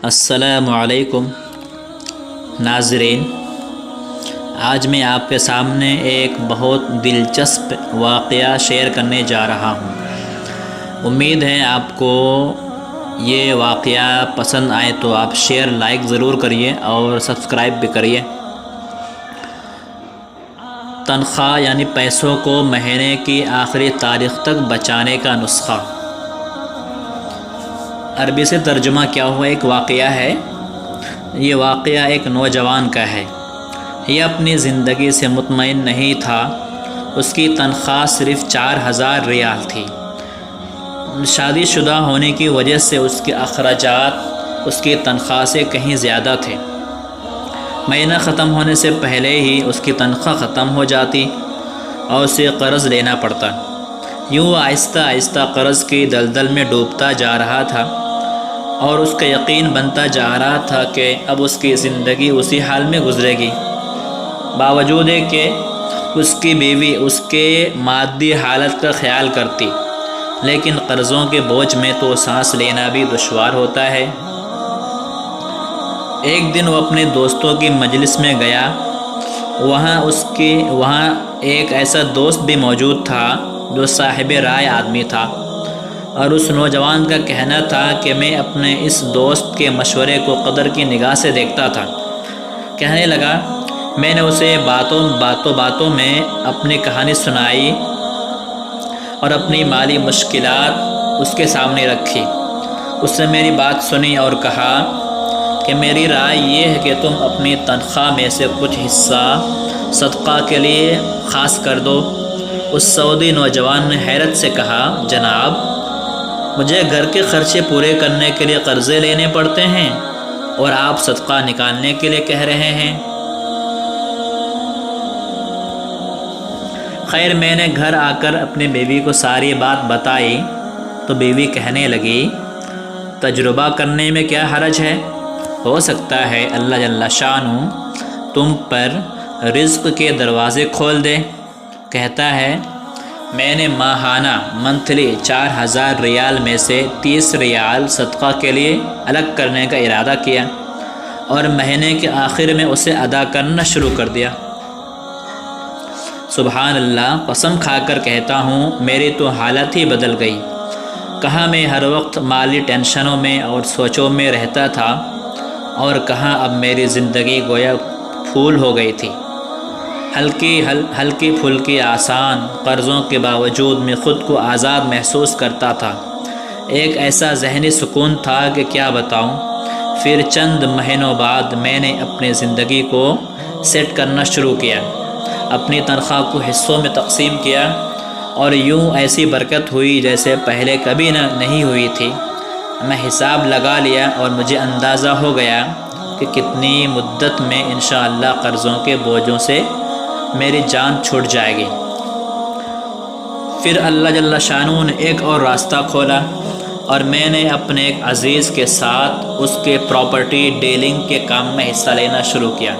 السلام علیکم ناظرین، آج میں آپ کے سامنے ایک بہت دلچسپ واقعہ شیئر کرنے جا رہا ہوں۔ امید ہے آپ کو یہ واقعہ پسند آئے تو آپ شیئر لائک ضرور کریے اور سبسکرائب بھی کریے۔ تنخواہ یعنی پیسوں کو مہینے کی آخری تاریخ تک بچانے کا نسخہ۔ عربی سے ترجمہ کیا ہوا ایک واقعہ ہے۔ یہ واقعہ ایک نوجوان کا ہے۔ یہ اپنی زندگی سے مطمئن نہیں تھا۔ اس کی تنخواہ صرف 4000 ریال تھی۔ شادی شدہ ہونے کی وجہ سے اس کے اخراجات اس کی تنخواہ سے کہیں زیادہ تھے۔ مہینہ ختم ہونے سے پہلے ہی اس کی تنخواہ ختم ہو جاتی اور اسے قرض لینا پڑتا۔ یوں آہستہ آہستہ قرض کی دلدل میں ڈوبتا جا رہا تھا اور اس کا یقین بنتا جا رہا تھا کہ اب اس کی زندگی اسی حال میں گزرے گی۔ باوجود ہے کہ اس کی بیوی اس کے مادی حالت کا خیال کرتی، لیکن قرضوں کے بوجھ میں تو سانس لینا بھی دشوار ہوتا ہے۔ ایک دن وہ اپنے دوستوں کی مجلس میں گیا۔ وہاں ایک ایسا دوست بھی موجود تھا جو صاحب رائے آدمی تھا، اور اس نوجوان کا کہنا تھا کہ میں اپنے اس دوست کے مشورے کو قدر کی نگاہ سے دیکھتا تھا۔ کہنے لگا، میں نے اسے باتوں میں اپنی کہانی سنائی اور اپنی مالی مشکلات اس کے سامنے رکھی۔ اس نے میری بات سنی اور کہا کہ میری رائے یہ ہے کہ تم اپنی تنخواہ میں سے کچھ حصہ صدقہ کے لیے خاص کر دو۔ اس سعودی نوجوان نے حیرت سے کہا، جناب، مجھے گھر کے خرچے پورے کرنے کے لیے قرضے لینے پڑتے ہیں اور آپ صدقہ نکالنے کے لیے کہہ رہے ہیں۔ خیر، میں نے گھر آ کر اپنی بیوی کو ساری بات بتائی تو بیوی کہنے لگی، تجربہ کرنے میں کیا حرج ہے؟ ہو سکتا ہے اللہ جل شانہ تم پر رزق کے دروازے کھول دے۔ کہتا ہے، میں نے ماہانہ منتھلی 4000 ریال میں سے 30 ریال صدقہ کے لیے الگ کرنے کا ارادہ کیا اور مہینے کے آخر میں اسے ادا کرنا شروع کر دیا۔ سبحان اللہ، قسم کھا کر کہتا ہوں میری تو حالت ہی بدل گئی۔ کہاں میں ہر وقت مالی ٹینشنوں میں اور سوچوں میں رہتا تھا اور کہاں اب میری زندگی گویا پھول ہو گئی تھی۔ ہلکی پھلکی آسان قرضوں کے باوجود میں خود کو آزاد محسوس کرتا تھا۔ ایک ایسا ذہنی سکون تھا کہ کیا بتاؤں۔ پھر چند مہینوں بعد میں نے اپنی زندگی کو سیٹ کرنا شروع کیا، اپنی تنخواہ کو حصوں میں تقسیم کیا، اور یوں ایسی برکت ہوئی جیسے پہلے کبھی نہیں ہوئی تھی۔ میں حساب لگا لیا اور مجھے اندازہ ہو گیا کہ کتنی مدت میں انشاءاللہ قرضوں کے بوجھوں سے میری جان چھوٹ جائے گی۔ پھر اللہ جل شانہ نے ایک اور راستہ کھولا اور میں نے اپنے ایک عزیز کے ساتھ اس کے پراپرٹی ڈیلنگ کے کام میں حصہ لینا شروع کیا۔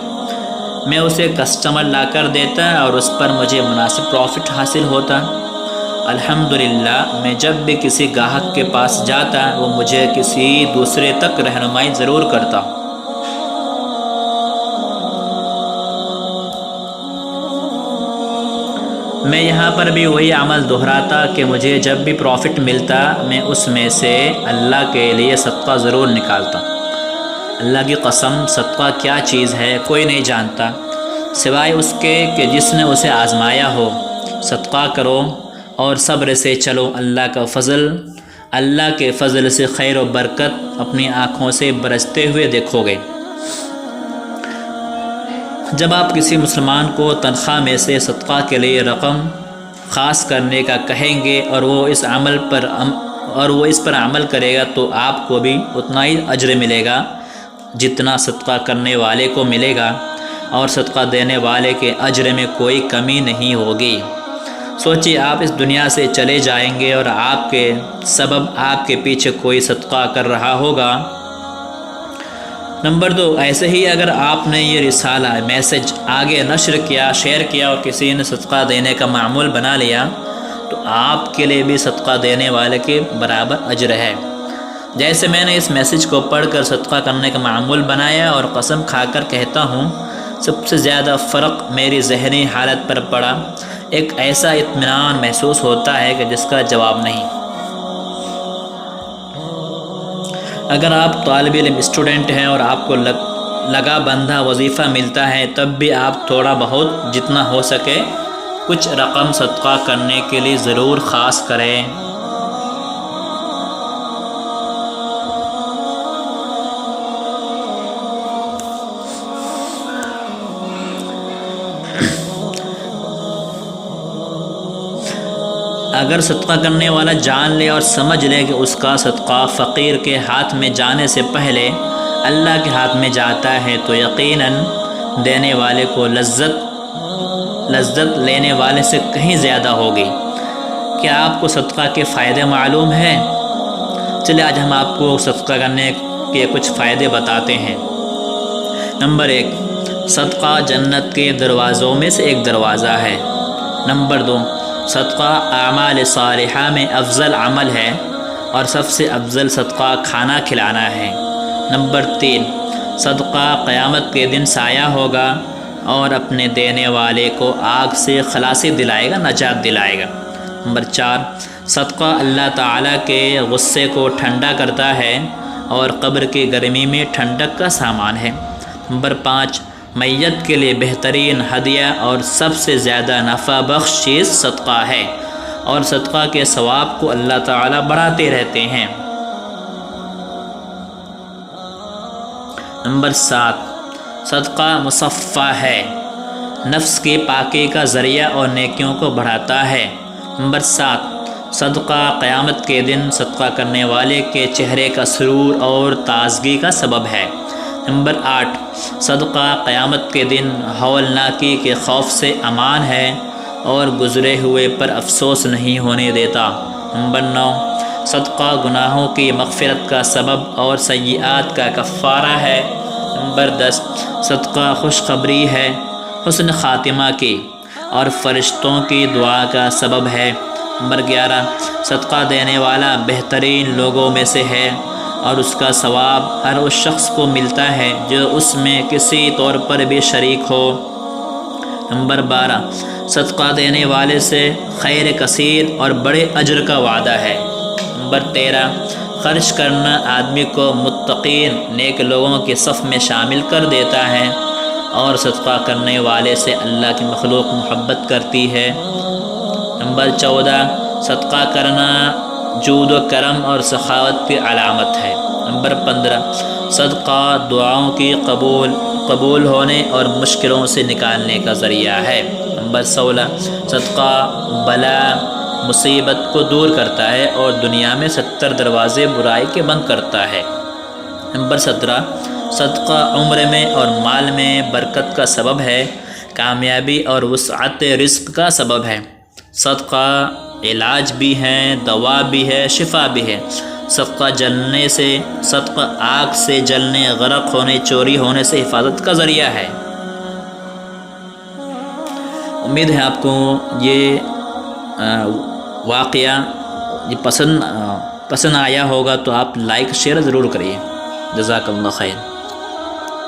میں اسے کسٹمر لا کر دیتا اور اس پر مجھے مناسب پروفٹ حاصل ہوتا۔ الحمدللہ، میں جب بھی کسی گاہک کے پاس جاتا وہ مجھے کسی دوسرے تک رہنمائی ضرور کرتا۔ میں یہاں پر بھی وہی عمل دہراتا کہ مجھے جب بھی پروفٹ ملتا میں اس میں سے اللہ کے لیے صدقہ ضرور نکالتا۔ اللہ کی قسم، صدقہ کیا چیز ہے کوئی نہیں جانتا سوائے اس کے کہ جس نے اسے آزمایا ہو۔ صدقہ کرو اور صبر سے چلو، اللہ کے فضل سے خیر و برکت اپنی آنکھوں سے برستے ہوئے دیکھو گے۔ جب آپ کسی مسلمان کو تنخواہ میں سے صدقہ کے لیے رقم خاص کرنے کا کہیں گے اور وہ اس پر عمل کرے گا تو آپ کو بھی اتنا ہی اجر ملے گا جتنا صدقہ کرنے والے کو ملے گا، اور صدقہ دینے والے کے اجر میں کوئی کمی نہیں ہوگی۔ سوچیے، آپ اس دنیا سے چلے جائیں گے اور آپ کے سبب آپ کے پیچھے کوئی صدقہ کر رہا ہوگا۔ نمبر 2، ایسے ہی اگر آپ نے یہ رسالہ میسج آگے نشر کیا، شیئر کیا اور کسی نے صدقہ دینے کا معمول بنا لیا تو آپ کے لیے بھی صدقہ دینے والے کے برابر اجر ہے۔ جیسے میں نے اس میسیج کو پڑھ کر صدقہ کرنے کا معمول بنایا اور قسم کھا کر کہتا ہوں، سب سے زیادہ فرق میری ذہنی حالت پر پڑا۔ ایک ایسا اطمینان محسوس ہوتا ہے کہ جس کا جواب نہیں۔ اگر آپ طالب علم اسٹوڈنٹ ہیں اور آپ کو لگا بندھا وظیفہ ملتا ہے، تب بھی آپ تھوڑا بہت جتنا ہو سکے کچھ رقم صدقہ کرنے کے لیے ضرور خاص کریں۔ اگر صدقہ کرنے والا جان لے اور سمجھ لے کہ اس کا صدقہ فقیر کے ہاتھ میں جانے سے پہلے اللہ کے ہاتھ میں جاتا ہے، تو یقیناً دینے والے کو لذت لینے والے سے کہیں زیادہ ہوگی۔ کیا آپ کو صدقہ کے فائدے معلوم ہیں؟ چلے آج ہم آپ کو صدقہ کرنے کے کچھ فائدے بتاتے ہیں۔ نمبر 1، صدقہ جنت کے دروازوں میں سے ایک دروازہ ہے۔ نمبر 2، صدقہ اعمال صالحہ میں افضل عمل ہے اور سب سے افضل صدقہ کھانا کھلانا ہے۔ نمبر 3، صدقہ قیامت کے دن سایہ ہوگا اور اپنے دینے والے کو آگ سے خلاصی دلائے گا، نجات دلائے گا۔ نمبر 4، صدقہ اللہ تعالیٰ کے غصے کو ٹھنڈا کرتا ہے اور قبر کی گرمی میں ٹھنڈک کا سامان ہے۔ نمبر 5، میت کے لیے بہترین ہدیہ اور سب سے زیادہ نفع بخش چیز صدقہ ہے، اور صدقہ کے ثواب کو اللہ تعالیٰ بڑھاتے رہتے ہیں۔ نمبر 7، صدقہ مصفہ ہے، نفس کی پاکی کا ذریعہ اور نیکیوں کو بڑھاتا ہے۔ نمبر 7، صدقہ قیامت کے دن صدقہ کرنے والے کے چہرے کا سرور اور تازگی کا سبب ہے۔ نمبر 8، صدقہ قیامت کے دن ہولناکی کے خوف سے امان ہے اور گزرے ہوئے پر افسوس نہیں ہونے دیتا۔ نمبر 9، صدقہ گناہوں کی مغفرت کا سبب اور سیئات کا کفارہ ہے۔ نمبر 10، صدقہ خوشخبری ہے، حسن خاتمہ کی اور فرشتوں کی دعا کا سبب ہے۔ نمبر 11، صدقہ دینے والا بہترین لوگوں میں سے ہے اور اس کا ثواب ہر اس شخص کو ملتا ہے جو اس میں کسی طور پر بھی شریک ہو۔ نمبر 12، صدقہ دینے والے سے خیر کثیر اور بڑے اجر کا وعدہ ہے۔ نمبر 13، خرچ کرنا آدمی کو متقین نیک لوگوں کے صف میں شامل کر دیتا ہے اور صدقہ کرنے والے سے اللہ کی مخلوق محبت کرتی ہے۔ نمبر 14، صدقہ کرنا جود و کرم اور سخاوت کی علامت ہے۔ نمبر 15، صدقہ دعاؤں کی قبول ہونے اور مشکلوں سے نکالنے کا ذریعہ ہے۔ نمبر 16، صدقہ بلا مصیبت کو دور کرتا ہے اور دنیا میں 70 دروازے برائی کے بند کرتا ہے۔ نمبر 17، صدقہ عمر میں اور مال میں برکت کا سبب ہے، کامیابی اور وسعت رزق کا سبب ہے۔ صدقہ علاج بھی ہے، دوا بھی ہے، شفا بھی ہے۔ صدقہ آگ سے جلنے، غرق ہونے، چوری ہونے سے حفاظت کا ذریعہ ہے۔ امید ہے آپ کو یہ واقعہ پسند آیا ہوگا، تو آپ لائک شیئر ضرور کریے۔ جزاک اللہ خیر۔